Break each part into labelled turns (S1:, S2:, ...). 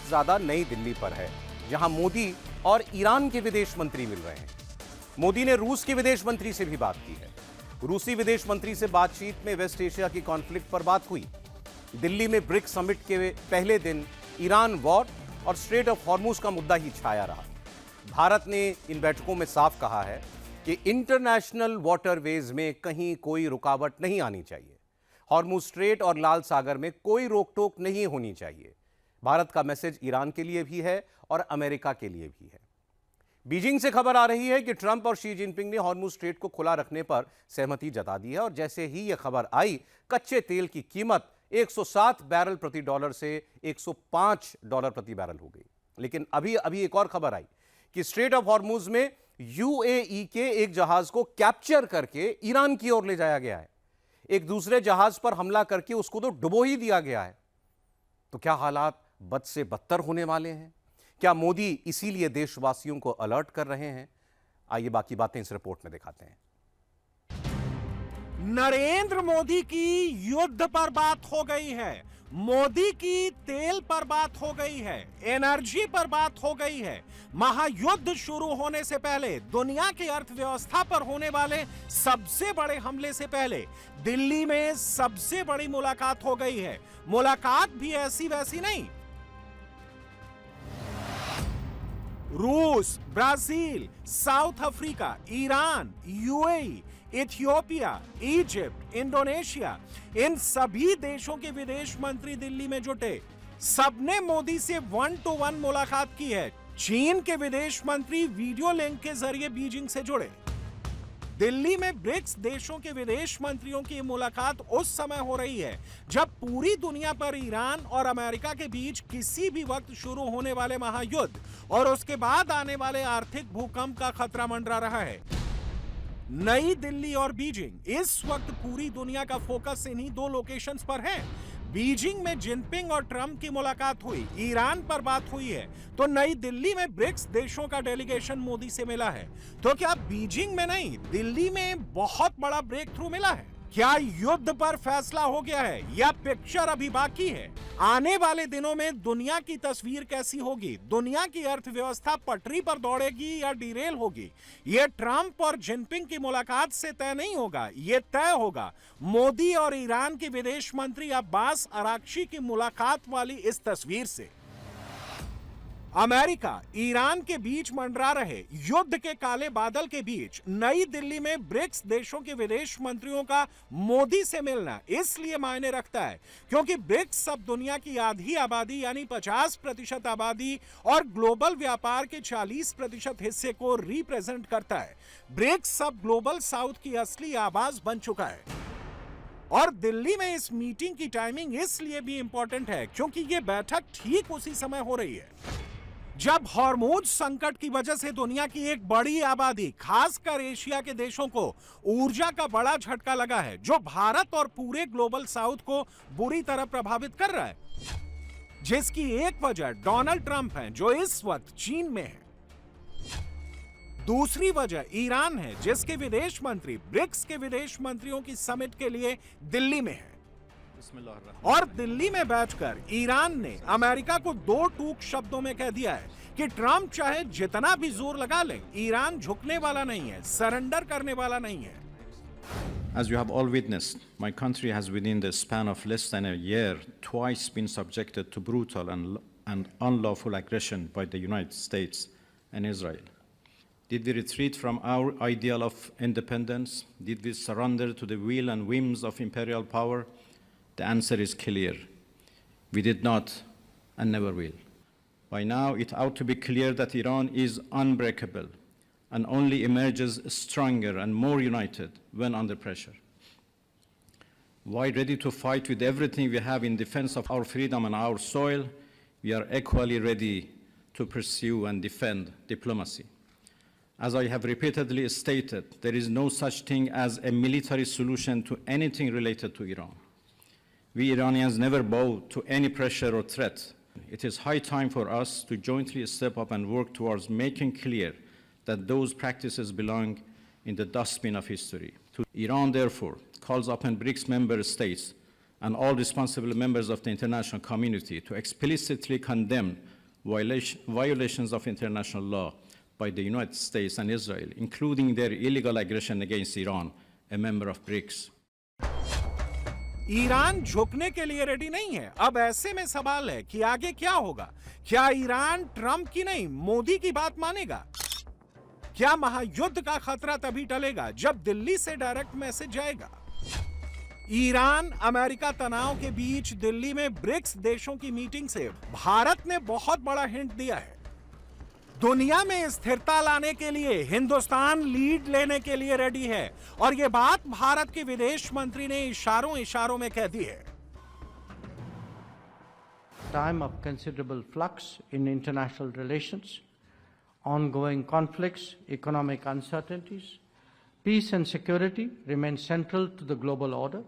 S1: वक्त ज्यादा नई दिल्ली पर है, जहां मोदी और ईरान के विदेश मंत्री मिल रहे हैं। मोदी ने रूस के विदेश मंत्री से भी बात की है। रूसी विदेश मंत्री से बातचीत में वेस्ट एशिया की कॉन्फ्लिक्ट पर बात हुई। दिल्ली में ब्रिक्स समिट के पहले दिन ईरान वॉर और स्ट्रेट ऑफ हॉर्मुज का मुद्दा ही छाया रहा। भारत ने इन बैठकों में साफ कहा है कि इंटरनेशनल वाटरवेज में कहीं कोई रुकावट नहीं आनी चाहिए। हॉर्मुज स्ट्रेट और लाल सागर में कोई रोक टोक नहीं होनी चाहिए। भारत का मैसेज ईरान के लिए भी है और अमेरिका के लिए भी है। बीजिंग से खबर आ रही है कि ट्रंप और शी जिनपिंग ने हॉर्मुज स्ट्रेट को खुला रखने पर सहमति जता दी है और जैसे ही यह खबर आई, कच्चे तेल की कीमत 107 बैरल प्रति डॉलर से 105 डॉलर प्रति बैरल हो गई। लेकिन अभी एक और खबर आई कि स्ट्रेट ऑफ हॉर्मुज में यूएई के एक जहाज को कैप्चर करके ईरान की ओर ले जाया गया है। एक दूसरे जहाज पर हमला करके उसको तो डुबो ही दिया गया है। तो क्या हालात बद से बदतर होने वाले हैं? क्या मोदी इसीलिए देशवासियों को अलर्ट कर रहे हैं? आइए बाकी बातें इस रिपोर्ट में दिखाते हैं।
S2: नरेंद्र मोदी की युद्ध पर बात हो गई है, मोदी की तेल पर बात हो गई है, एनर्जी पर बात हो गई है। महायुद्ध शुरू होने से पहले दुनिया की अर्थव्यवस्था पर होने वाले सबसे बड़े हमले से पहले दिल्ली में सबसे बड़ी मुलाकात हो गई है। मुलाकात भी ऐसी वैसी नहीं। रूस, Brazil, South Africa, Iran, UAE, Ethiopia, Egypt, Indonesia, इन सभी देशों के विदेश मंत्री दिल्ली में जुटे। सबने मोदी से 1-to-1 मुलाकात की है। चीन के विदेश मंत्री वीडियो लिंक के जरिए बीजिंग से जुड़े। दिल्ली में ब्रिक्स देशों के विदेश मंत्रियों की मुलाकात उस समय हो रही है जब पूरी दुनिया पर ईरान और अमेरिका के बीच किसी भी वक्त शुरू होने वाले महायुद्ध और उसके बाद आने वाले आर्थिक भूकंप का खतरा मंडरा रहा है। नई दिल्ली और बीजिंग, इस वक्त पूरी दुनिया का फोकस इन्हीं दो लोकेशंस पर है। बीजिंग में जिनपिंग और ट्रंप की मुलाकात हुई, ईरान पर बात हुई है, तो नई दिल्ली में ब्रिक्स देशों का डेलीगेशन मोदी से मिला है। तो क्या बीजिंग में नहीं, दिल्ली में बहुत बड़ा ब्रेक थ्रू मिला है? क्या युद्ध पर फैसला हो गया है या पिक्चर अभी बाकी है? आने वाले दिनों में दुनिया की तस्वीर कैसी होगी? दुनिया की अर्थव्यवस्था पटरी पर दौड़ेगी या डिरेल होगी? ये ट्रंप और जिनपिंग की मुलाकात से तय नहीं होगा, ये तय होगा मोदी और ईरान के विदेश मंत्री अब्बास अराक्ची की मुलाकात वाली इस तस्वीर से। अमेरिका, ईरान के बीच मंडरा रहे युद्ध के काले बादल के बीच नई दिल्ली में ब्रिक्स देशों के विदेश मंत्रियों का मोदी से मिलना इसलिए मायने रखता है क्योंकि ब्रिक्स अब दुनिया की आधी आबादी यानी 50% आबादी और ग्लोबल व्यापार के 40% हिस्से को रिप्रेजेंट करता है। ब्रिक्स अब ग्लोबल साउथ की असली आवाज बन चुका है। और दिल्ली में इस मीटिंग की टाइमिंग इसलिए भी इंपॉर्टेंट है क्योंकि यह बैठक ठीक उसी समय हो रही है जब हॉर्मुज संकट की वजह से दुनिया की एक बड़ी आबादी, खासकर एशिया के देशों को ऊर्जा का बड़ा झटका लगा है, जो भारत और पूरे ग्लोबल साउथ को बुरी तरह प्रभावित कर रहा है, जिसकी एक वजह डोनाल्ड ट्रंप है जो इस वक्त चीन में है। दूसरी वजह ईरान है जिसके विदेश मंत्री ब्रिक्स के विदेश मंत्रियों की समिट के लिए दिल्ली में है। और दिल्ली में बैठकर ईरान ने अमेरिका को दो टूक शब्दों में कह दिया है कि ट्रंप चाहे जितना भी जोर लगा ले, ईरान झुकने वाला नहीं है, सरेंडर करने वाला नहीं है।
S3: As you have all witnessed, my country has within the span of less than a year twice been subjected to brutal and unlawful aggression by the United States and Israel. Did we retreat from our ideal of independence? Did we surrender to the will and whims of imperial power? The answer is clear. We did not and never will. By now, it ought to be clear that Iran is unbreakable and only emerges stronger and more united when under pressure. While ready to fight with everything we have in defense of our freedom and our soil, we are equally ready to pursue and defend diplomacy. As I have repeatedly stated, there is no such thing as a military solution to anything related to Iran. We Iranians never bow to any pressure or threat. It is high time for us to jointly step up and work towards making clear that those practices belong in the dustbin of history. Iran, therefore, calls upon BRICS member states and all responsible members of the international community to explicitly condemn violations of international law by the United States and Israel, including their illegal aggression against Iran, a member of BRICS.
S2: Iran झुकने के लिए ready नहीं है। अब ऐसे में सवाल है कि आगे क्या होगा? क्या ईरान ट्रंप की नहीं मोदी की बात मानेगा? क्या महायुद्ध का खतरा तभी टलेगा जब दिल्ली से डायरेक्ट मैसेज जाएगा? ईरान अमेरिका तनाव के बीच दिल्ली में ब्रिक्स देशों की मीटिंग से भारत ने बहुत बड़ा हिंट दिया है। दुनिया में स्थिरता लाने के लिए हिंदुस्तान लीड लेने के लिए रेडी है और यह बात भारत के विदेश मंत्री ने इशारों में कह दी है।
S4: Time of considerable flux in international relations, ongoing conflicts, economic uncertainties, peace and security remain central to the global order.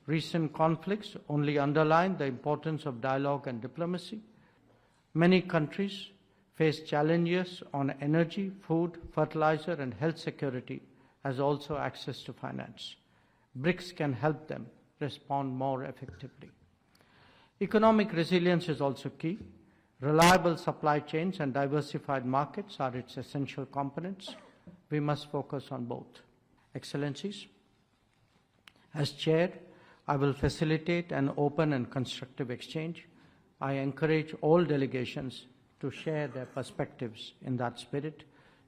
S4: Recent conflicts only underline the importance of dialogue and diplomacy. Many countries face challenges on energy, food, fertilizer, and health security, as also access to finance. BRICS can help them respond more effectively. Economic resilience is also key. Reliable supply chains and diversified markets are its essential components. We must focus on both. Excellencies, as chair, I will facilitate an open and constructive exchange. I encourage all delegations to share their perspectives in that spirit.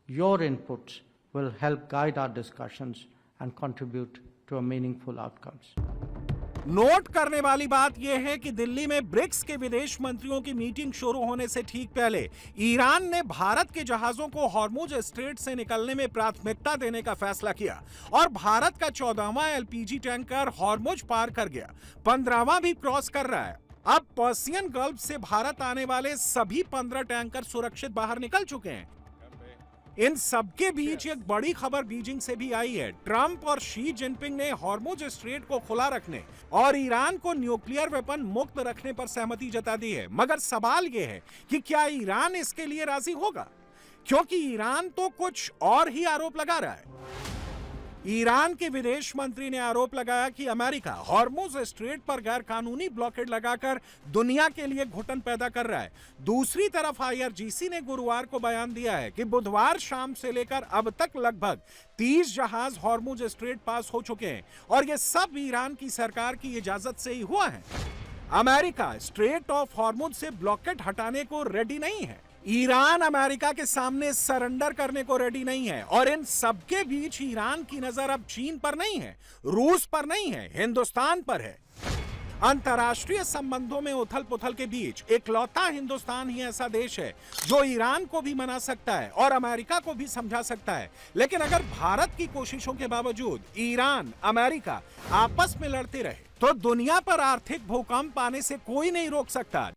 S4: Your inputs will help guide our discussions and contribute to a meaningful outcomes.
S2: Note करने वाली बात यह है कि दिल्ली में BRICS के विदेश मंत्रियों की मीटिंग शुरू होने से ठीक पहले ईरान ने भारत के जहाजों को हॉर्मुज स्ट्रेट से निकलने में प्राथमिकता देने का फैसला किया और भारत का 14वां एलपीजी टैंकर हॉर्मुज पार कर गया, 15वां भी क्रॉस कर रहा है। अब पर्सियन गल्फ से भारत आने वाले सभी 15 टैंकर सुरक्षित बाहर निकल चुके हैं। इन सबके बीच एक बड़ी खबर बीजिंग से भी आई है। ट्रंप और शी जिनपिंग ने हॉर्मुज स्ट्रेट को खुला रखने और ईरान को न्यूक्लियर वेपन मुक्त रखने पर सहमति जता दी है। मगर सवाल यह है कि क्या ईरान इसके लिए राजी होगा, क्योंकि ईरान तो कुछ और ही आरोप लगा रहा है। ईरान के विदेश मंत्री ने आरोप लगाया कि अमेरिका हॉर्मुज स्ट्रेट पर गैर कानूनी ब्लॉकेड लगाकर दुनिया के लिए घुटन पैदा कर रहा है। दूसरी तरफ आईआरजीसी ने गुरुवार को बयान दिया है कि बुधवार शाम से लेकर अब तक लगभग 30 जहाज हॉर्मुज स्ट्रेट पास हो चुके हैं और ये सब ईरान की सरकार की इजाजत से ही हुआ है। अमेरिका स्ट्रेट ऑफ हॉर्मुज से ब्लॉकेड हटाने को रेडी नहीं है। ईरान अमेरिका के सामने सरेंडर करने को रेडी नहीं है और इन सबके बीच ईरान की नजर अब चीन पर नहीं है, रूस पर नहीं है, हिंदुस्तान पर है। अंतर्राष्ट्रीय संबंधों में उथल पुथल के बीच इकलौता हिंदुस्तान ही ऐसा देश है जो ईरान को भी मना सकता है और अमेरिका को भी समझा सकता है। लेकिन अगर भारत की कोशिशों के बावजूद ईरान अमेरिका आपस में लड़ते रहे तो दुनिया पर आर्थिक भूकंप आने से कोई नहीं रोक सकता।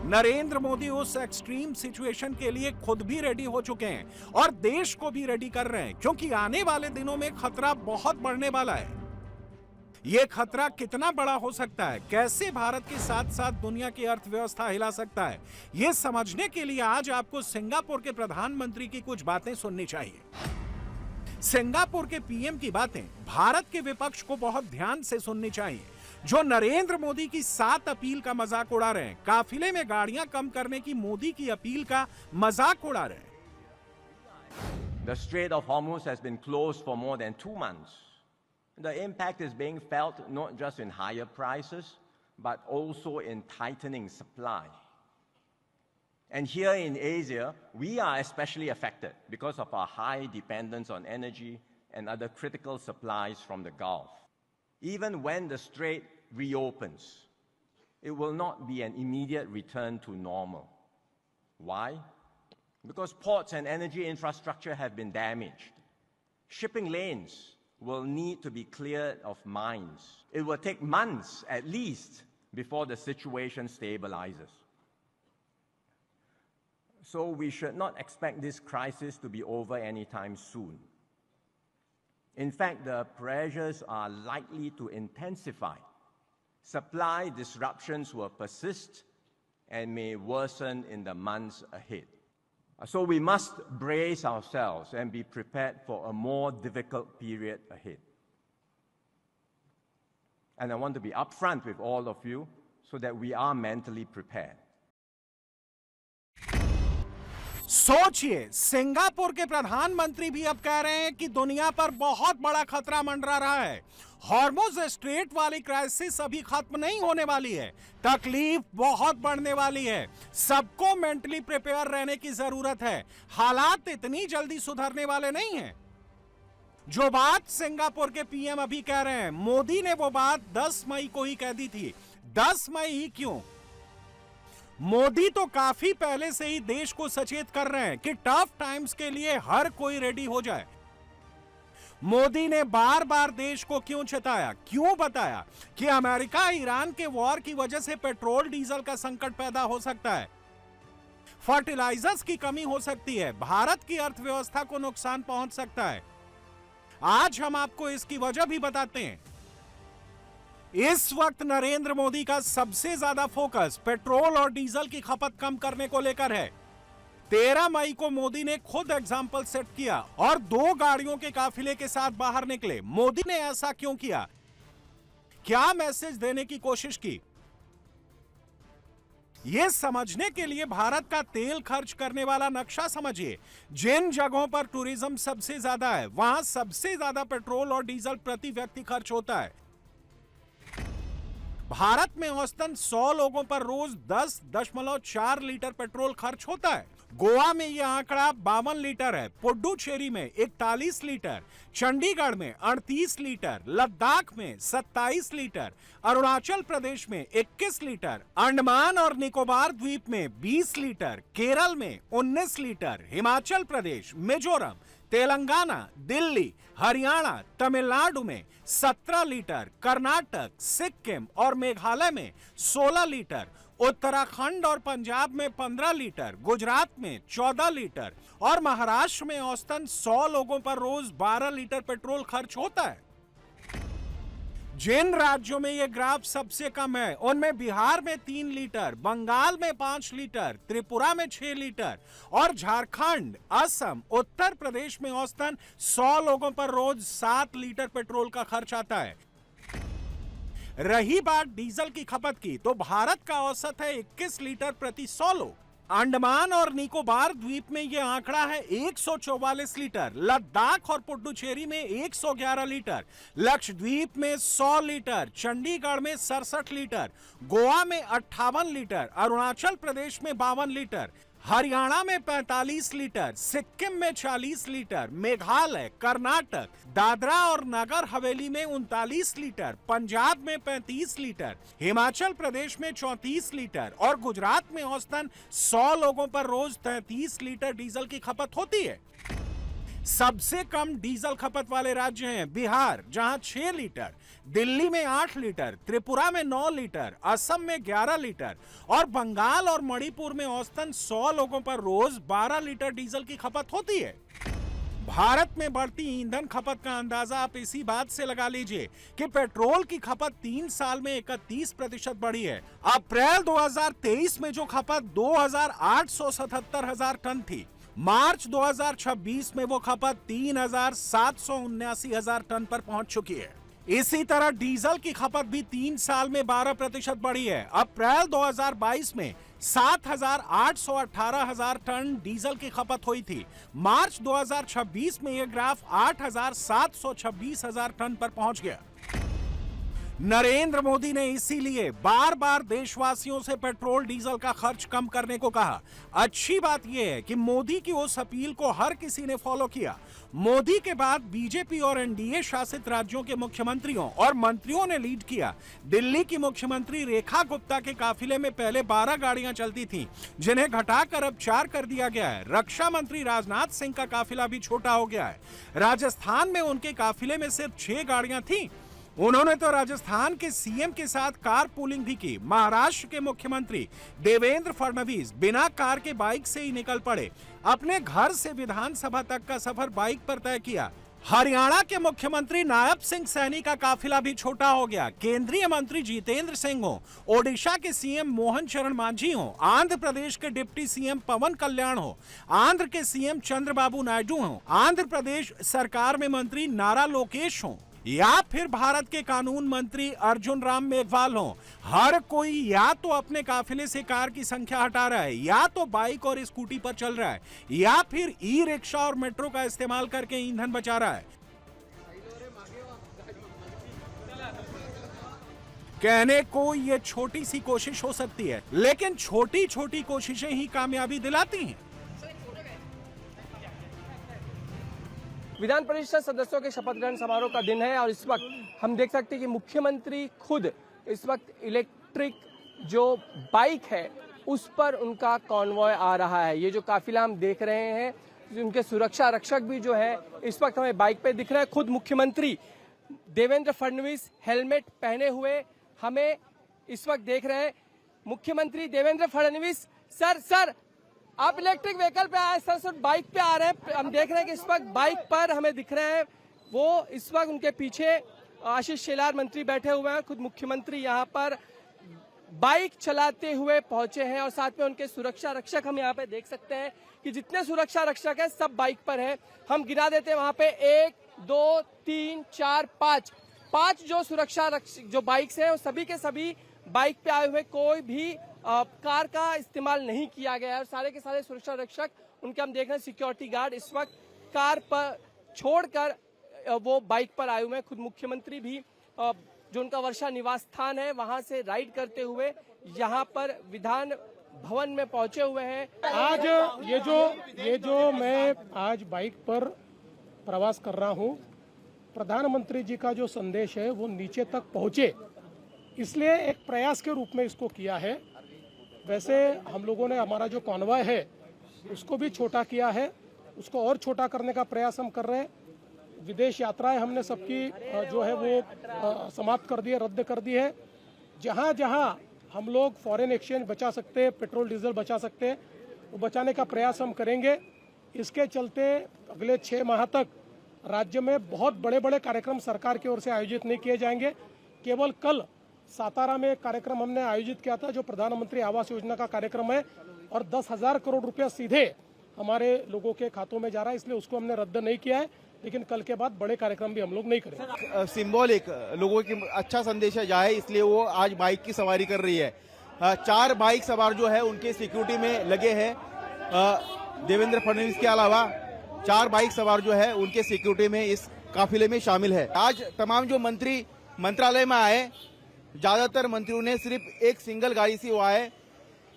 S2: नरेंद्र मोदी उस एक्सट्रीम सिचुएशन के लिए खुद भी रेडी हो चुके हैं और देश को भी रेडी कर रहे हैं, क्योंकि आने वाले दिनों में खतरा बहुत बढ़ने वाला है। यह खतरा कितना बड़ा हो सकता है, कैसे भारत के साथ साथ दुनिया की अर्थव्यवस्था हिला सकता है, यह समझने के लिए आज आपको सिंगापुर के प्रधानमंत्री की कुछ बातें सुननी चाहिए। सिंगापुर के पीएम की बातें भारत के विपक्ष को बहुत ध्यान से सुननी चाहिए, जो नरेंद्र मोदी की 7 अपील का मजाक उड़ा रहे हैं। काफिले में गाड़ियां कम करने की मोदी की अपील का मजाक उड़ा रहे हैं।
S5: The Strait of Hormuz has been closed for more than 2 months. The impact is being felt not just in higher prices, but also in tightening supply. And here in Asia, we are especially affected because of our high dependence on energy and other critical supplies from the Gulf. Even when the strait reopens, it will not be an immediate return to normal. Why? Because ports and energy infrastructure have been damaged. Shipping lanes will need to be cleared of mines. It will take months at least before the situation stabilizes. So we should not expect this crisis to be over anytime soon. In fact, the pressures are likely to intensify. Supply disruptions will persist and may worsen in the months ahead. So we must brace ourselves and be prepared for a more difficult period ahead. And I want to be upfront with all of you so that we are mentally prepared.
S2: सोचिए, Singapore के प्रधानमंत्री भी अब कह रहे हैं कि दुनिया पर बहुत बड़ा खतरा मंडरा रहा है। हॉर्मुज स्ट्रेट वाली क्राइसिस अभी खत्म नहीं होने वाली है, तकलीफ बहुत बढ़ने वाली है। सबको मेंटली प्रिपेयर रहने की जरूरत है। हालात इतनी जल्दी सुधरने वाले नहीं हैं। जो बात सिंगापुर के पीएम अभी कह रहे हैं, मोदी ने वो बात 10 मई को ही कह दी थी। 10 मई ही क्यों? मोदी तो काफी पहले से ही देश को सचेत कर रहे हैं कि टफ टाइम्स के लिए हर कोई रेडी हो जाए। मोदी ने बार बार देश को क्यों चेताया, क्यों बताया कि अमेरिका ईरान के वॉर की वजह से पेट्रोल डीजल का संकट पैदा हो सकता है, फर्टिलाइजर्स की कमी हो सकती है, भारत की अर्थव्यवस्था को नुकसान पहुंच सकता है। आज हम आपको इसकी वजह भी बताते हैं। इस वक्त नरेंद्र मोदी का सबसे ज्यादा फोकस पेट्रोल और डीजल की खपत कम करने को लेकर है। 13 मई को मोदी ने खुद एग्जाम्पल सेट किया और 2 गाड़ियों के काफिले के साथ बाहर निकले। मोदी ने ऐसा क्यों किया? क्या मैसेज देने की कोशिश की? यह समझने के लिए भारत का तेल खर्च करने वाला नक्शा समझिए। जिन जगहों पर टूरिज्म सबसे ज्यादा है, वहां सबसे ज्यादा पेट्रोल और डीजल प्रति व्यक्ति खर्च होता है। भारत में औसतन 100 लोगों पर रोज 10.4 लीटर पेट्रोल खर्च होता है। गोवा में यह आंकड़ा 52 लीटर है, पुडुचेरी में 41 लीटर, चंडीगढ़ में 38 लीटर, लद्दाख में 27 लीटर, अरुणाचल प्रदेश में 21 लीटर, अंडमान और निकोबार द्वीप में 20 लीटर, केरल में 19 लीटर, हिमाचल प्रदेश, मिजोरम, तेलंगाना, दिल्ली, हरियाणा, तमिलनाडु में 17 लीटर, कर्नाटक, सिक्किम और मेघालय में 16 लीटर, उत्तराखंड और पंजाब में 15 लीटर, गुजरात में 14 लीटर और महाराष्ट्र में औसतन 100 लोगों पर रोज 12 लीटर पेट्रोल खर्च होता है। जिन राज्यों में यह ग्राफ सबसे कम है, उनमें बिहार में 3 लीटर, बंगाल में 5 लीटर, त्रिपुरा में 6 लीटर और झारखंड, असम, उत्तर प्रदेश में औसतन 100 लोगों पर रोज 7 लीटर पेट्रोल का खर्च आता है। रही बात डीजल की खपत की, तो भारत का औसत है 21 लीटर प्रति 100 लोग। अंडमान और निकोबार द्वीप में यह आंकड़ा है 144 लीटर, लद्दाख और पुडुचेरी में 111 लीटर, लक्षद्वीप में 100 लीटर, चंडीगढ़ में 67 लीटर, गोवा में 58 लीटर, अरुणाचल प्रदेश में 52 लीटर, हरियाणा में 45 लीटर, सिक्किम में 40 लीटर, मेघालय, कर्नाटक, दादरा और नगर हवेली में 39 लीटर, पंजाब में 35 लीटर, हिमाचल प्रदेश में 34 लीटर और गुजरात में औसतन 100 लोगों पर रोज 33 लीटर डीजल की खपत होती है। सबसे कम डीजल खपत वाले राज्य हैं बिहार, जहां 6 लीटर, दिल्ली में 8 लीटर, त्रिपुरा में 9 लीटर, असम में 11 लीटर और बंगाल और मणिपुर में औसतन 100 लोगों पर रोज 12 लीटर डीजल की खपत होती है। भारत में बढ़ती ईंधन खपत का अंदाजा आप इसी बात से लगा लीजिए कि पेट्रोल की खपत 3 साल में 31% बढ़ी है। अप्रैल 2023 में जो खपत 2,877,000 टन थी, मार्च 2026 में वो खपत 3,779,000 टन पर पहुंच चुकी है। इसी तरह डीजल की खपत भी 3 साल में 12% बढ़ी है। अप्रैल 2022 में 7,818,000 टन डीजल की खपत हुई थी। मार्च 2026 में यह ग्राफ 8,726,000 टन पर पहुंच गया। नरेंद्र मोदी ने इसीलिए बार बार देशवासियों से पेट्रोल डीजल का खर्च कम करने को कहा। अच्छी बात यह है कि मोदी की उस अपील को हर किसी ने फॉलो किया। मोदी के बाद बीजेपी और एनडीए शासित राज्यों के मुख्यमंत्रियों और मंत्रियों ने लीड किया। दिल्ली की मुख्यमंत्री रेखा गुप्ता के काफिले में पहले 12 गाड़ियां चलती थीं, जिन्हें घटाकर अब 4 कर दिया गया है। रक्षा मंत्री राजनाथ सिंह का काफिला भी छोटा हो गया है। राजस्थान में उनके काफिले में सिर्फ 6 गाड़ियां थीं। उन्होंने तो राजस्थान के सीएम के साथ कार पूलिंग भी की। महाराष्ट्र के मुख्यमंत्री देवेंद्र फडणवीस बिना कार के बाइक से ही निकल पड़े। अपने घर से विधानसभा तक का सफर बाइक पर तय किया। हरियाणा के मुख्यमंत्री नायब सिंह सैनी का काफिला भी छोटा हो गया। केंद्रीय मंत्री जितेंद्र सिंह हो, ओडिशा के सीएम मोहन चरण मांझी हो, आंध्र प्रदेश के डिप्टी सीएम पवन कल्याण हो, आंध्र के सीएम चंद्रबाबू नायडू हो, आंध्र प्रदेश सरकार में मंत्री नारा लोकेश हो, या फिर भारत के कानून मंत्री अर्जुन राम मेघवाल हों, हर कोई या तो अपने काफिले से कार की संख्या हटा रहा है, या तो बाइक और स्कूटी पर चल रहा है, या फिर ई रिक्शा और मेट्रो का इस्तेमाल करके ईंधन बचा रहा है। कहने को ये छोटी सी कोशिश हो सकती है, लेकिन छोटी छोटी कोशिशें ही कामयाबी दिलाती हैं।
S6: विधान परिषद सदस्यों के शपथ ग्रहण समारोह का दिन है और इस वक्त हम देख सकते हैं कि मुख्यमंत्री खुद इस वक्त इलेक्ट्रिक जो बाइक है उस पर उनका कॉन्वॉय आ रहा है। ये जो काफिला हम देख रहे हैं, उनके सुरक्षा रक्षक भी जो है इस वक्त हमें बाइक पे दिख रहे हैं। खुद मुख्यमंत्री देवेंद्र फडणवीस हेलमेट पहने हुए हमें इस वक्त देख रहे हैं। मुख्यमंत्री देवेंद्र फडणवीस, सर आप इलेक्ट्रिक व्हीकल पे आए, सर बाइक पे आ रहे हैं। हम देख रहे हैं कि इस वक्त बाइक पर हमें दिख रहे हैं, वो इस वक्त उनके पीछे आशीष शेलार मंत्री बैठे हुए हैं। खुद मुख्यमंत्री यहाँ पर बाइक चलाते हुए पहुंचे हैं और साथ में उनके सुरक्षा रक्षक हम यहाँ पे देख सकते हैं कि जितने सुरक्षा रक्षक हैं सब बाइक पर हैं। हम गिना देते हैं वहां पे 1 2 3 4 5 जो सुरक्षा रक्षक जो बाइक्स हैं वो सभी के सभी बाइक पे आए हुए, कोई भी कार का इस्तेमाल नहीं किया गया है और सारे के सारे सुरक्षा रक्षक उनके हम देख रहे हैं सिक्योरिटी गार्ड इस वक्त कार पर छोड़कर वो बाइक पर आए हुए हैं। खुद मुख्यमंत्री भी जो उनका वर्षा निवास स्थान है वहां से राइड करते हुए यहाँ पर विधान भवन में पहुंचे हुए हैं।
S7: आज ये जो मैं आज बाइक पर प्रवास कर रहा हूँ, प्रधानमंत्री जी का जो संदेश है वो नीचे तक पहुँचे, इसलिए एक प्रयास के रूप में इसको किया है। वैसे हम लोगों ने हमारा जो कॉन्वॉय है उसको भी छोटा किया है, उसको और छोटा करने का प्रयास हम कर रहे हैं। विदेश यात्राएं हमने सबकी जो है वो समाप्त कर दी है, रद्द कर दी है। जहां जहां हम लोग फॉरेन एक्सचेंज बचा सकते हैं, पेट्रोल डीजल बचा सकते हैं, वो बचाने का प्रयास हम करेंगे। इसके चलते अगले 6 माह तक राज्य में बहुत बड़े बड़े कार्यक्रम सरकार की ओर से आयोजित नहीं किए जाएंगे। केवल कल सातारा में एक कार्यक्रम हमने आयोजित किया था जो प्रधानमंत्री आवास योजना का कार्यक्रम है और 10,000 करोड़ रुपया सीधे हमारे लोगों के खातों में जा रहा है, इसलिए उसको हमने रद्द नहीं किया है। लेकिन कल के बाद बड़े कार्यक्रम भी हम लोग नहीं करेंगे।
S8: सिंबॉलिक लोगों की अच्छा संदेश जाए, इसलिए वो आज बाइक की सवारी कर रही है। 4 बाइक सवार जो है उनके सिक्योरिटी में लगे हैं। देवेंद्र फडणवीस के अलावा 4 बाइक सवार जो है उनके सिक्योरिटी में इस काफिले में शामिल है। आज तमाम जो मंत्री मंत्रालय में आए, ज्यादातर मंत्रियों ने सिर्फ एक सिंगल गाड़ी से वो आए।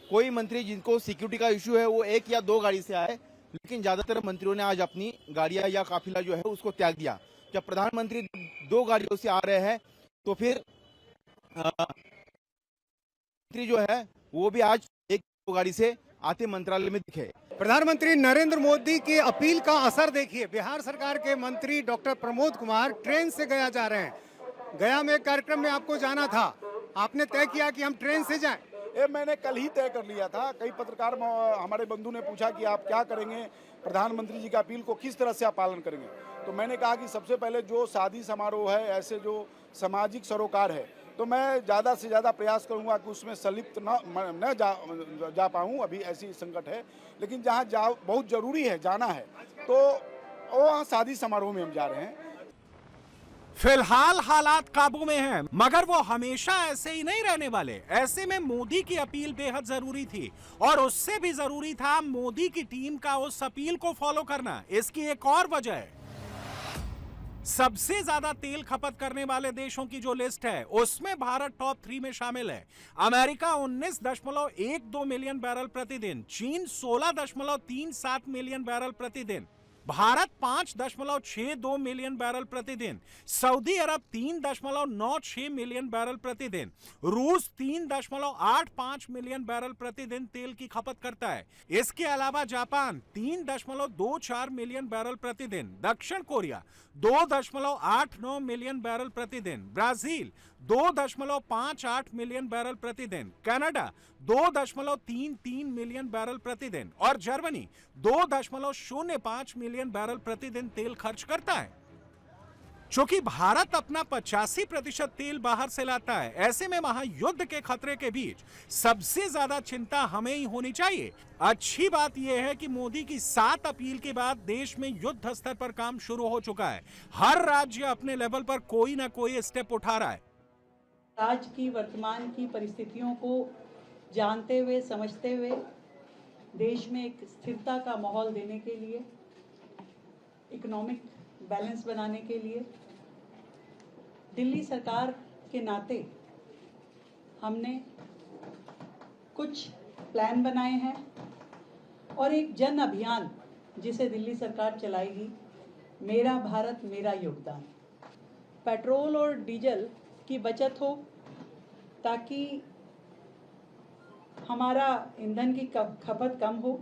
S8: कोई मंत्री जिनको सिक्योरिटी का इश्यू है वो 1 या 2 गाड़ी से आए, लेकिन ज्यादातर मंत्रियों ने आज अपनी गाड़ियां या काफिला जो है उसको त्याग दिया। जब प्रधानमंत्री 2 गाड़ियों से आ रहे हैं तो फिर मंत्री जो है वो भी आज 1-2 गाड़ी से आते मंत्रालय में दिखे।
S9: प्रधानमंत्री नरेंद्र मोदी की अपील का असर देखिए। बिहार सरकार के मंत्री डॉक्टर प्रमोद कुमार ट्रेन से गया जा रहे हैं। गया में कार्यक्रम में आपको जाना था, आपने तय किया कि हम ट्रेन से जाएं।
S10: मैंने कल ही तय कर लिया था। कई पत्रकार हमारे बंधु ने पूछा कि आप क्या करेंगे, प्रधानमंत्री जी की अपील को किस तरह से आप पालन करेंगे। तो मैंने कहा कि सबसे पहले जो शादी समारोह है, ऐसे जो सामाजिक सरोकार है, तो मैं ज़्यादा से ज़्यादा प्रयास करूंगा कि उसमें संलिप्त न जा पाऊँ। अभी ऐसी संकट है, लेकिन जहाँ बहुत ज़रूरी है जाना है तो वहाँ शादी समारोह में हम जा रहे हैं।
S2: फिलहाल हालात काबू में हैं, मगर वो हमेशा ऐसे ही नहीं रहने वाले। ऐसे में मोदी की अपील बेहद जरूरी थी और उससे भी जरूरी था मोदी की टीम का उस अपील को फॉलो करना। इसकी एक और वजह है, सबसे ज्यादा तेल खपत करने वाले देशों की जो लिस्ट है उसमें भारत टॉप 3 में शामिल है। अमेरिका 19.12 मिलियन बैरल प्रतिदिन, चीन 16.37 मिलियन बैरल प्रतिदिन, भारत 5.62 मिलियन बैरल प्रतिदिन, सऊदी अरब 3.96 मिलियन बैरल प्रतिदिन, रूस 3.85 मिलियन बैरल प्रतिदिन तेल की खपत करता है। इसके अलावा जापान 3.24 मिलियन बैरल प्रतिदिन, दक्षिण कोरिया 2.89 मिलियन बैरल प्रतिदिन, ब्राजील 2.58 मिलियन बैरल प्रतिदिन, कनाडा 2.33 मिलियन बैरल प्रतिदिन और जर्मनी 2.05 मिलियन बैरल प्रतिदिन तेल खर्च करता है। क्योंकि भारत अपना 85% तेल बाहर से लाता है। ऐसे में महायुद्ध के खतरे के बीच सबसे ज्यादा चिंता हमें ही होनी चाहिए। अच्छी बात यह है कि मोदी की 7 अपील के बाद देश में युद्ध स्तर पर काम शुरू हो चुका है। हर राज्य अपने लेवल पर कोई ना कोई स्टेप उठा रहा है।
S11: आज की वर्तमान की परिस्थितियों को जानते हुए, समझते हुए देश में एक स्थिरता का माहौल देने के लिए, इकोनॉमिक बैलेंस बनाने के लिए दिल्ली सरकार के नाते हमने कुछ प्लान बनाए हैं और एक जन अभियान जिसे दिल्ली सरकार चलाएगी, मेरा भारत मेरा योगदान। पेट्रोल और डीजल की बचत हो ताकि हमारा ईंधन की खपत कम हो।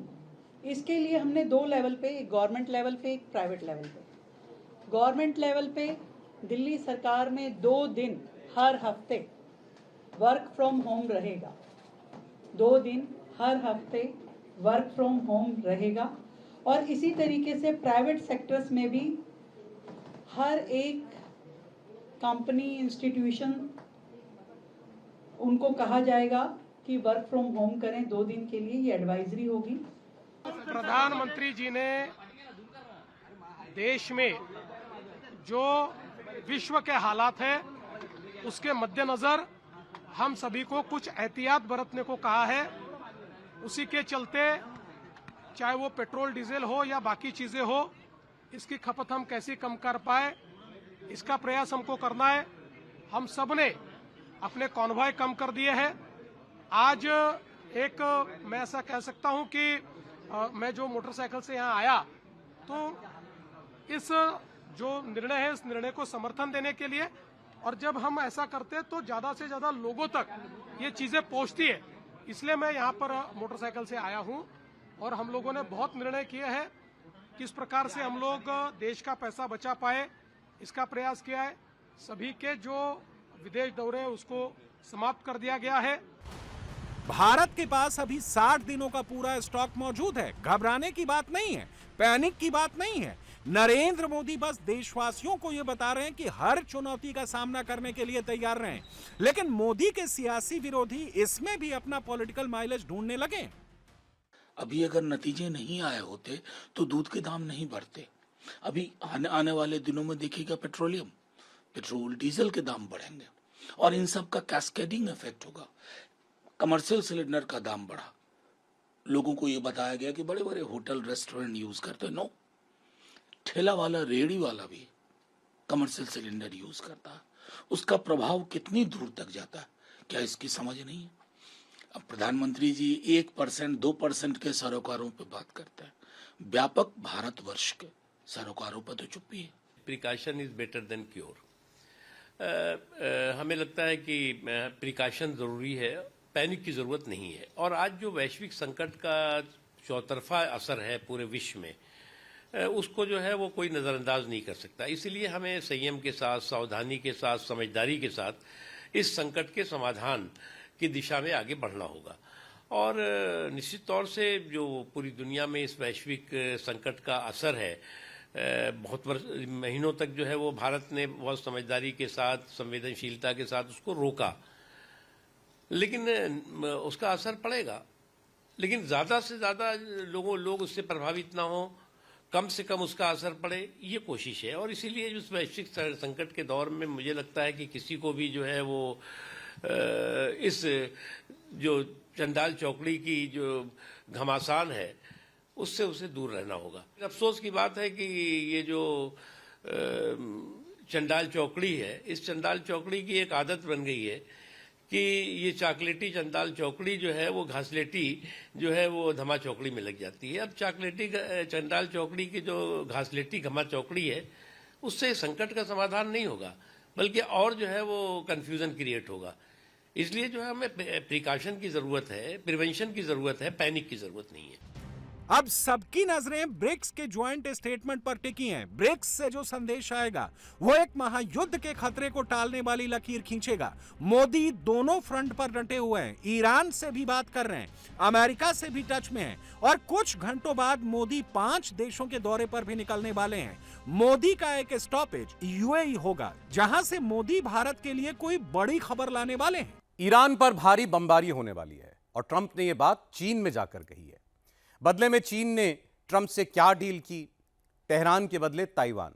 S11: इसके लिए हमने 2 लेवल पे, एक गवर्नमेंट लेवल पे, एक प्राइवेट लेवल पे। गवर्नमेंट लेवल पे दिल्ली सरकार में 2 दिन हर हफ्ते वर्क फ्रॉम होम रहेगा। 2 दिन हर हफ्ते वर्क फ्रॉम होम रहेगा। और इसी तरीके से प्राइवेट सेक्टर्स में भी हर एक कंपनी, इंस्टीट्यूशन, उनको कहा जाएगा कि वर्क फ्रॉम होम करें 2 दिन के लिए। ये एडवाइजरी होगी।
S7: प्रधानमंत्री जी ने देश में जो विश्व के हालात हैं उसके मद्देनजर हम सभी को कुछ एहतियात बरतने को कहा है। उसी के चलते चाहे वो पेट्रोल डीजल हो या बाकी चीजें हो, इसकी खपत हम कैसे कम कर पाए, इसका प्रयास हमको करना है। हम सब ने अपने कॉन्वॉय कम कर दिए हैं। आज एक मैं ऐसा कह सकता हूं कि मैं जो मोटरसाइकिल से यहाँ आया तो इस जो निर्णय है, इस निर्णय को समर्थन देने के लिए, और जब हम ऐसा करते हैं तो ज्यादा से ज्यादा लोगों तक ये चीजें पहुंचती है, इसलिए मैं यहाँ पर मोटरसाइकिल से आया हूँ। और हम लोगों ने बहुत निर्णय किए हैं किस प्रकार से हम लोग देश का पैसा बचा पाए, इसका प्रयास किया है। सभी के जो विदेश दौरे हैं उसको समाप्त कर दिया गया है।
S2: भारत के पास अभी 60 दिनों का पूरा स्टॉक मौजूद है। घबराने की बात नहीं है, पैनिक की बात नहीं है। नरेंद्र मोदी बस देशवासियों को यह बता रहे हैं कि हर चुनौती का सामना करने के लिए तैयार रहें। लेकिन मोदी के सियासी विरोधी इसमें भी अपना पॉलिटिकल माइलेज ढूंढने लगे।
S12: अभी अगर नतीजे नहीं आए होते तो दूध के दाम नहीं बढ़ते। अभी आने वाले दिनों में देखिएगा पेट्रोलियम, पेट्रोल डीजल के दाम बढ़ेंगे और इन सब का कैस्केडिंग इफेक्ट होगा। कमर्शियल सिलेंडर का दाम बढ़ा, लोगों को ये बताया गया कि बड़े बड़े होटल रेस्टोरेंट यूज करते हैं। नो, ठेला वाला, रेहड़ी वाला भी कमर्शियल सिलेंडर यूज करता है। उसका प्रभाव कितनी दूर तक जाता है, क्या इसकी समझ नहीं है? अब प्रधानमंत्री जी 1%, 2% के सरोकारों पे बात करते हैं, व्यापक भारतवर्ष के सरोकारों पर तो चुप्पी है।
S13: Precaution is better than cure. हमें लगता है कि प्रिकॉशन जरूरी है, पैनिक की जरूरत नहीं है। और आज जो वैश्विक संकट का चौतरफा असर है पूरे विश्व में, उसको जो है वो कोई नज़रअंदाज नहीं कर सकता। इसलिए हमें संयम के साथ, सावधानी के साथ, समझदारी के साथ इस संकट के समाधान की दिशा में आगे बढ़ना होगा। और निश्चित तौर से जो पूरी दुनिया में इस वैश्विक संकट का असर है, बहुत महीनों तक जो है वो भारत ने बहुत समझदारी के साथ, संवेदनशीलता के साथ उसको रोका, लेकिन उसका असर पड़ेगा। लेकिन ज़्यादा से ज़्यादा लोग उससे प्रभावित ना हो, कम से कम उसका असर पड़े, ये कोशिश है। और इसीलिए उस वैश्विक संकट के दौर में मुझे लगता है कि किसी को भी जो है वो इस जो चंडाल चौकड़ी की जो घमासान है उससे उसे दूर रहना होगा। अफसोस की बात है कि ये जो चंडाल चौकड़ी है, इस चंडाल चौकड़ी की एक आदत बन गई है कि ये चॉकलेटी चंडाल चौकड़ी जो है वो घासलेटी जो है वो धमा चौकड़ी में लग जाती है। अब चॉकलेटी चंडाल चौकड़ी की जो घासलेटी धमा चौकड़ी है, उससे संकट का समाधान नहीं होगा, बल्कि और जो है वो कंफ्यूजन क्रिएट होगा। इसलिए जो है हमें प्रिकॉशन की जरूरत है, प्रिवेंशन की जरूरत है, पैनिक की जरूरत नहीं है।
S2: अब सबकी नजरें ब्रिक्स के ज्वाइंट स्टेटमेंट पर टिकी हैं। ब्रिक्स से जो संदेश आएगा वो एक महायुद्ध के खतरे को टालने वाली लकीर खींचेगा। मोदी दोनों फ्रंट पर डटे हुए हैं, ईरान से भी बात कर रहे हैं, अमेरिका से भी टच में हैं और कुछ घंटों बाद मोदी 5 देशों के दौरे पर भी निकलने वाले हैं। मोदी का एक स्टॉपेज यूएई होगा, जहां से मोदी भारत के लिए कोई बड़ी खबर लाने वाले हैं।
S1: ईरान पर भारी बमबारी होने वाली है और ट्रंप ने यह बात चीन में जाकर कही है। बदले में चीन ने ट्रंप से क्या डील की? तेहरान के बदले ताइवान।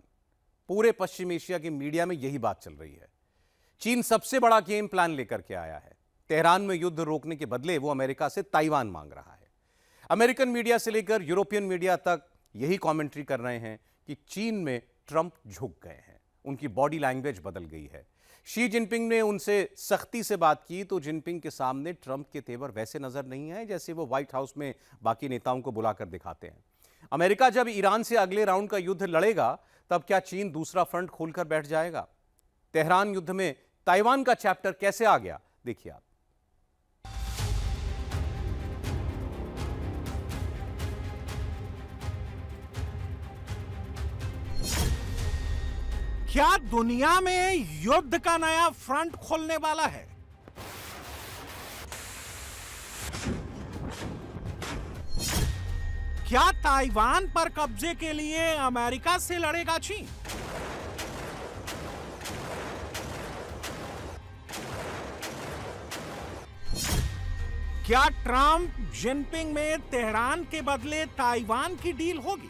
S1: पूरे पश्चिम एशिया की मीडिया में यही बात चल रही है। चीन सबसे बड़ा गेम प्लान लेकर के आया है। तेहरान में युद्ध रोकने के बदले वो अमेरिका से ताइवान मांग रहा है। अमेरिकन मीडिया से लेकर यूरोपियन मीडिया तक यही कमेंट्री कर रहे हैं कि चीन में ट्रंप झुक गए हैं, उनकी बॉडी लैंग्वेज बदल गई है। शी जिनपिंग ने उनसे सख्ती से बात की तो जिनपिंग के सामने ट्रंप के तेवर वैसे नजर नहीं आए जैसे वो व्हाइट हाउस में बाकी नेताओं को बुलाकर दिखाते हैं। अमेरिका जब ईरान से अगले राउंड का युद्ध लड़ेगा तब क्या चीन दूसरा फ्रंट खोलकर बैठ जाएगा? तेहरान युद्ध में ताइवान का चैप्टर कैसे आ गया, देखिए आप।
S2: क्या दुनिया में युद्ध का नया फ्रंट खोलने वाला है? क्या ताइवान पर कब्जे के लिए अमेरिका से लड़ेगा चीन? क्या ट्रंप जिनपिंग में तेहरान के बदले ताइवान की डील होगी?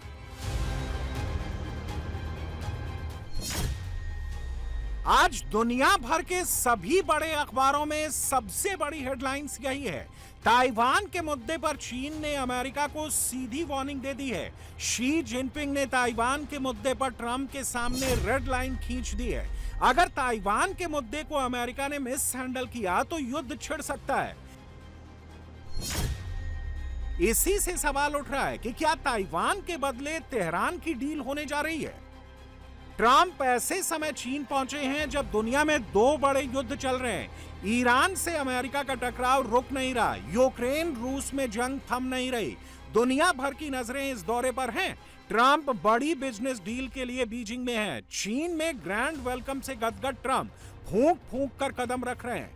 S2: आज दुनिया भर के सभी बड़े अखबारों में सबसे बड़ी हेडलाइंस यही है। ताइवान के मुद्दे पर चीन ने अमेरिका को सीधी वार्निंग दे दी है। शी जिनपिंग ने ताइवान के मुद्दे पर ट्रंप के सामने रेड लाइन खींच दी है। अगर ताइवान के मुद्दे को अमेरिका ने मिस हैंडल किया तो युद्ध छिड़ सकता है। इसी से सवाल उठ रहा है कि क्या ताइवान के बदले तेहरान की डील होने जा रही है? ट्रंप ऐसे समय चीन पहुंचे हैं जब दुनिया में 2 बड़े युद्ध चल रहे हैं। ईरान से अमेरिका का टकराव रुक नहीं रहा, यूक्रेन रूस में जंग थम नहीं रही। दुनिया भर की नजरें इस दौरे पर हैं। ट्रंप बड़ी बिजनेस डील के लिए बीजिंग में हैं। चीन में ग्रैंड वेलकम से गदगद ट्रंप फूंक फूंक कर कदम रख रहे हैं।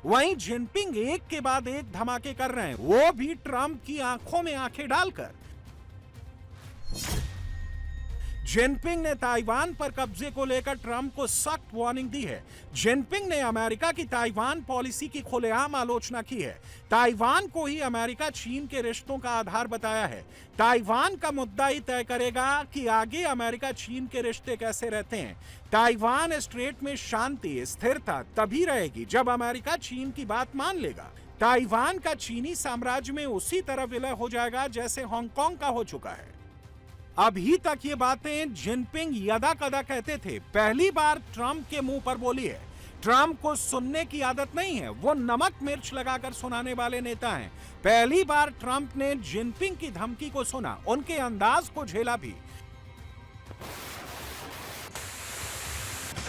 S2: वहीं जिनपिंग एक के बाद एक धमाके कर रहे हैं, वो भी ट्रंप की आंखों में आंखें डालकर। जिनपिंग ने ताइवान पर कब्जे को लेकर ट्रंप को सख्त वार्निंग दी है। जिनपिंग ने अमेरिका की ताइवान पॉलिसी की खुलेआम आलोचना की है। ताइवान को ही अमेरिका चीन के रिश्तों का आधार बताया है। ताइवान का मुद्दा ही तय करेगा कि आगे अमेरिका चीन के रिश्ते कैसे रहते हैं। ताइवान स्ट्रेट में शांति स्थिरता तभी रहेगी जब अमेरिका चीन की बात मान लेगा। ताइवान का चीनी साम्राज्य में उसी तरह विलय हो जाएगा जैसे हांगकांग का हो चुका है। अभी तक ये बातें जिनपिंग यदा कदा कहते थे, पहली बार ट्रंप के मुंह पर बोली है। ट्रंप को सुनने की आदत नहीं है, वो नमक मिर्च लगाकर सुनाने वाले नेता हैं। पहली बार ट्रंप ने जिनपिंग की धमकी को सुना, उनके अंदाज को झेला भी।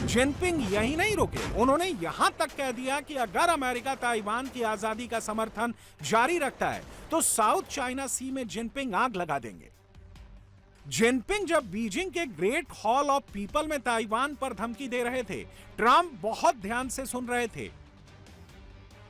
S2: जिनपिंग यही नहीं रुके, उन्होंने यहां तक कह दिया कि अगर अमेरिका ताइवान की आजादी का समर्थन जारी रखता है तो साउथ चाइना सी में जिनपिंग आग लगा देंगे। जिनपिंग जब बीजिंग के ग्रेट हॉल ऑफ पीपल में ताइवान पर धमकी दे रहे थे, ट्रंप बहुत ध्यान से सुन रहे थे।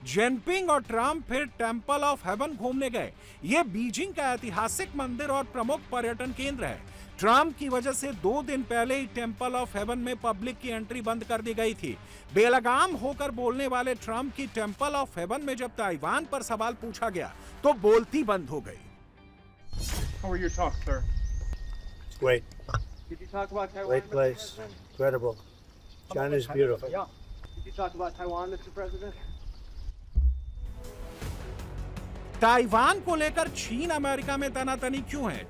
S2: जिनपिंग और ट्रंप फिर टेंपल ऑफ हेवन घूमने गए। यह बीजिंग का ऐतिहासिक मंदिर और प्रमुख पर्यटन केंद्र है। ट्रंप की वजह से 2 दिन पहले ही टेंपल ऑफ हेवन में पब्लिक की एंट्री बंद कर दी गई थी। बेलगाम होकर बोलने वाले ट्रंप की टेंपल ऑफ हेवन में जब ताइवान पर सवाल पूछा गया तो बोलती बंद हो गई।
S14: How are your talk, sir?
S15: Great.
S14: Did you talk about Taiwan?
S15: Great place. Incredible. China is beautiful.
S14: Yeah. Did you talk about Taiwan, Mr. President?
S2: Taiwan को लेकर चीन अमेरिका में तनातनी क्यों है?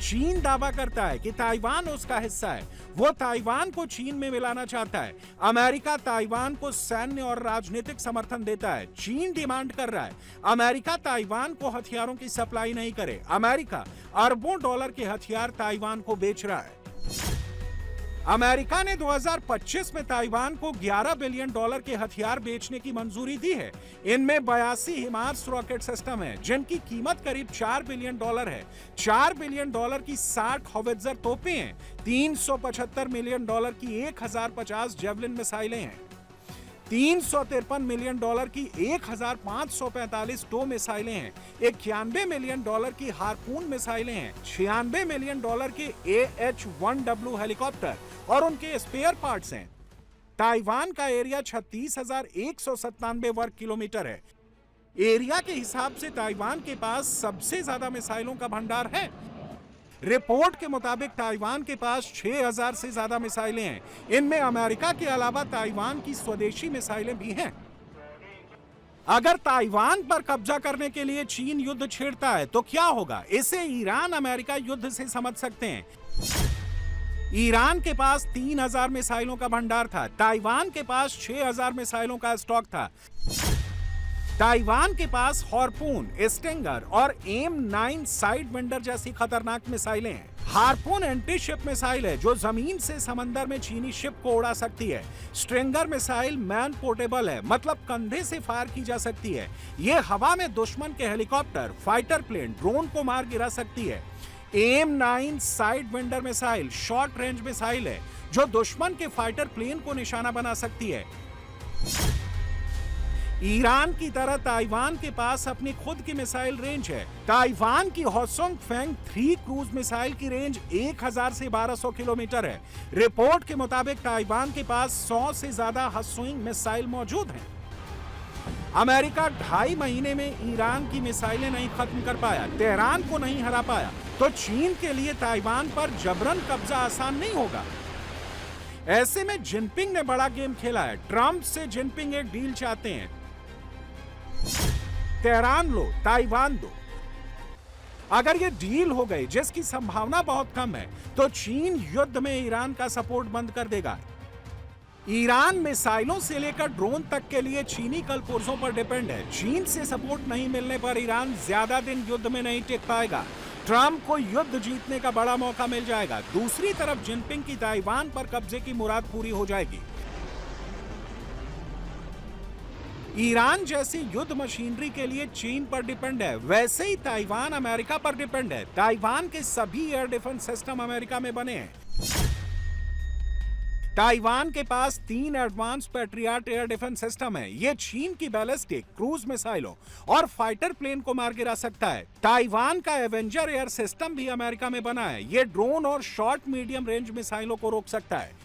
S2: चीन दावा करता है कि ताइवान उसका हिस्सा है। वो ताइवान को चीन में मिलाना चाहता है। अमेरिका ताइवान को सैन्य और राजनीतिक समर्थन देता है। चीन डिमांड कर रहा है अमेरिका ताइवान को हथियारों की सप्लाई नहीं करे। अमेरिका अरबों डॉलर के हथियार ताइवान को बेच रहा है। अमेरिका ने 2025 में ताइवान को $11 बिलियन के हथियार बेचने की मंजूरी दी है। इनमें 82 हिमार्स रॉकेट सिस्टम है, जिनकी कीमत करीब $4 बिलियन है। $4 बिलियन की 60 हॉवित्जर तोपें हैं। $375 मिलियन की 1050 जेवलिन मिसाइलें हैं। $353 मिलियन की 1545 टो मिसाइलें हैं। $91 मिलियन की हार्पून मिसाइलें हैं। $96 मिलियन के AH-1W हेलीकॉप्टर और उनके स्पेयर पार्ट्स हैं। ताइवान का एरिया 36,197 वर्ग किलोमीटर है। एरिया के हिसाब से ताइवान के पास सबसे ज्यादा मिसाइलों का भंडार है। रिपोर्ट के मुताबिक ताइवान के पास 6000 से ज्यादा मिसाइलें हैं। इनमें अमेरिका के अलावा ताइवान की स्वदेशी मिसाइलें भी हैं। अगर ताइवान पर कब्जा करने के लिए चीन युद्ध छेड़ता है तो क्या होगा, इसे ईरान अमेरिका युद्ध से समझ सकते हैं। ईरान के पास 3000 मिसाइलों का भंडार था। ताइवान के पास 6000 मिसाइलों का स्टॉक था। ताइवान के पास हार्पून, स्टिंगर और एम-9 साइड विंडर जैसी खतरनाक मिसाइलें हैं। हार्पून एंटी शिप मिसाइल है जो जमीन से समंदर में चीनी शिप को उड़ा सकती है। स्ट्रिंगर मिसाइल मैन पोर्टेबल है, मतलब कंधे से फायर की जा सकती है। ये हवा में दुश्मन के हेलीकॉप्टर, फाइटर प्लेन, ड्रोन को मार गिरा सकती है। M nine side winder missile short range missile है जो दुश्मन के फाइटर प्लेन को निशाना बना सकती है। ईरान की तरह ताइवान के पास अपनी खुद की मिसाइल रेंज है। ताइवान की होसोंग फेंग 3 क्रूज मिसाइल की रेंज 1000 से 1200 किलोमीटर है। रिपोर्ट के मुताबिक ताइवान के पास 100 से ज्यादा हसुइंग मिसाइल मौजूद हैं। अमेरिका 2.5 महीने में ईरान की मिसाइलें नहीं खत्म कर पाया, तेहरान को नहीं हरा पाया, तो चीन के लिए ताइवान पर जबरन कब्जा आसान नहीं होगा। ऐसे में जिनपिंग ने बड़ा गेम खेला है। ट्रंप से जिनपिंग एक डील चाहते हैं, तेहरान लो, ताइवान दो। अगर ये डील हो गई, जिसकी संभावना बहुत कम है, तो चीन युद्ध में ईरान का सपोर्ट बंद कर देगा। ईरान मिसाइलों से लेकर ड्रोन तक के लिए चीनी कलपुर्जों पर डिपेंड है। चीन से सपोर्ट नहीं मिलने पर ईरान ज्यादा दिन युद्ध में नहीं टिक पाएगा। ट्रंप को युद्ध जीतने का बड़ा मौका मिल जाएगा। दूसरी तरफ जिनपिंग की ताइवान पर कब्जे की मुराद पूरी हो जाएगी। ईरान जैसी युद्ध मशीनरी के लिए चीन पर डिपेंड है, वैसे ही ताइवान अमेरिका पर डिपेंड है। ताइवान के सभी एयर डिफेंस सिस्टम अमेरिका में बने हैं। ताइवान के पास 3 advance patriot air defence system है। ये चीन की बैलिस्टिक, क्रूज मिसाइलों और फाइटर प्लेन को मार गिरा सकता है। ताइवान का एवेंजर एयर सिस्टम भी अमेरिका में बना है। ये ड्रोन और शॉर्ट मीडियम रेंज मिसाइलों को रोक सकता है।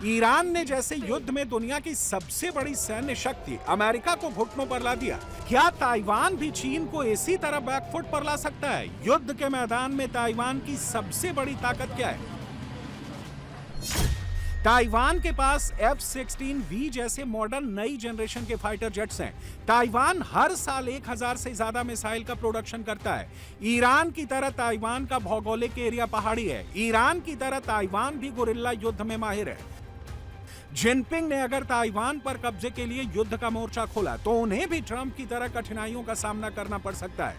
S2: ईरान ने जैसे युद्ध में दुनिया की सबसे बड़ी सैन्य शक्ति अमेरिका को घुटनों पर ला दिया, क्या ताइवान भी चीन को इसी तरह बैकफुट पर ला सकता है? युद्ध के मैदान में ताइवान की सबसे बड़ी ताकत क्या है? ताइवान के पास F-16V जैसे मॉडर्न नई जनरेशन के फाइटर जेट्स हैं। ताइवान हर साल 1000 से ज्यादा मिसाइल का प्रोडक्शन करता है। ईरान की तरह ताइवान का भौगोलिक एरिया पहाड़ी है। ईरान की तरह ताइवान भी गुरिल्ला युद्ध में माहिर है। जिनपिंग ने अगर ताइवान पर कब्जे के लिए युद्ध का मोर्चा खोला तो उन्हें भी ट्रंप की तरह कठिनाइयों का सामना करना पड़ सकता है।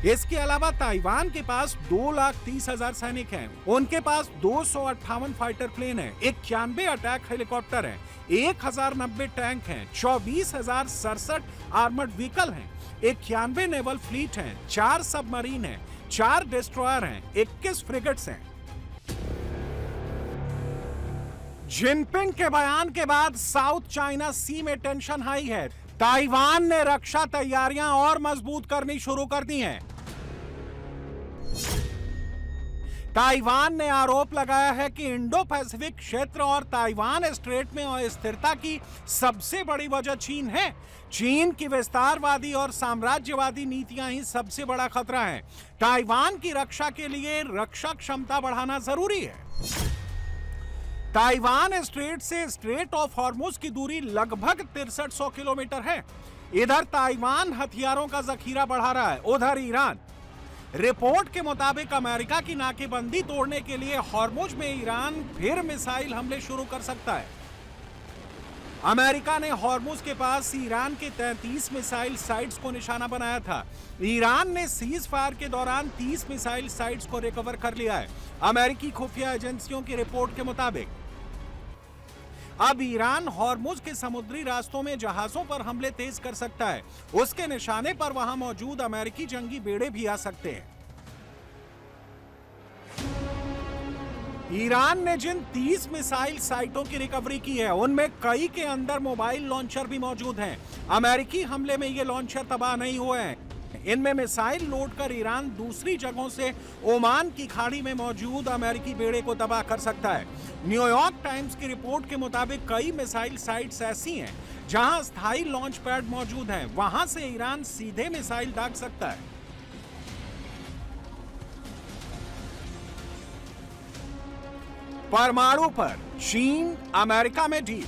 S2: इसके अलावा ताइवान के पास 2,30,000 सैनिक हैं। उनके पास 258 फाइटर प्लेन हैं, 91 अटैक हेलीकॉप्टर हैं, 1090 टैंक हैं, 24,067 आर्मर्ड व्हीकल हैं, 91 नेवल फ्लीट हैं, 4 सबमरीन हैं, 4 डिस्ट्रॉयर हैं, 21 फ्रिगेट्स हैं। जिनपिंग के बयान के बाद साउथ चाइना सी में टेंशन हाई है। ताइवान ने रक्षा तैयारियां और मजबूत करनी शुरू कर दी हैं। ताइवान ने आरोप लगाया है कि इंडो पैसिफिक क्षेत्र और ताइवान स्ट्रेट में अस्थिरता की सबसे बड़ी वजह चीन है। चीन की विस्तारवादी और साम्राज्यवादी नीतियां ही सबसे बड़ा खतरा हैं। ताइवान की रक्षा के लिए रक्षा क्षमता बढ़ाना जरूरी है। ताइवान स्ट्रेट से स्ट्रेट ऑफ हॉर्मुज की दूरी लगभग 6300 किलोमीटर है। इधर ताइवान हथियारों का जखीरा बढ़ा रहा है, उधर ईरान। रिपोर्ट के मुताबिक अमेरिका की नाकेबंदी तोड़ने के लिए हॉर्मुज में ईरान फिर मिसाइल हमले शुरू कर सकता है। अमेरिका ने हॉर्मुज के पास ईरान के 33 मिसाइल साइट्स को निशाना बनाया था। ईरान ने सीज फायर के दौरान 30 मिसाइल साइट्स को रिकवर कर लिया है, अमेरिकी खुफिया एजेंसियों की रिपोर्ट के मुताबिक। अब ईरान हॉर्मुज के समुद्री रास्तों में जहाजों पर हमले तेज कर सकता है। उसके निशाने पर वहां मौजूद अमेरिकी जंगी बेड़े भी आ सकते हैं। ईरान ने जिन 30 मिसाइल साइटों की रिकवरी की है, उनमें कई के अंदर मोबाइल लॉन्चर भी मौजूद हैं। अमेरिकी हमले में ये लॉन्चर तबाह नहीं हुए हैं। इनमें मिसाइल लोड कर ईरान दूसरी जगहों से ओमान की खाड़ी में मौजूद अमेरिकी बेड़े को तबाह कर सकता है। न्यूयॉर्क टाइम्स की रिपोर्ट के मुताबिक कई मिसाइल साइट्स ऐसी हैं जहां स्थायी लॉन्च पैड मौजूद हैं। वहां से ईरान सीधे मिसाइल दाग सकता है। परमाणु पर चीन अमेरिका में डील।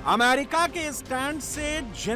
S2: अमेरिका के स्टैंड से जिन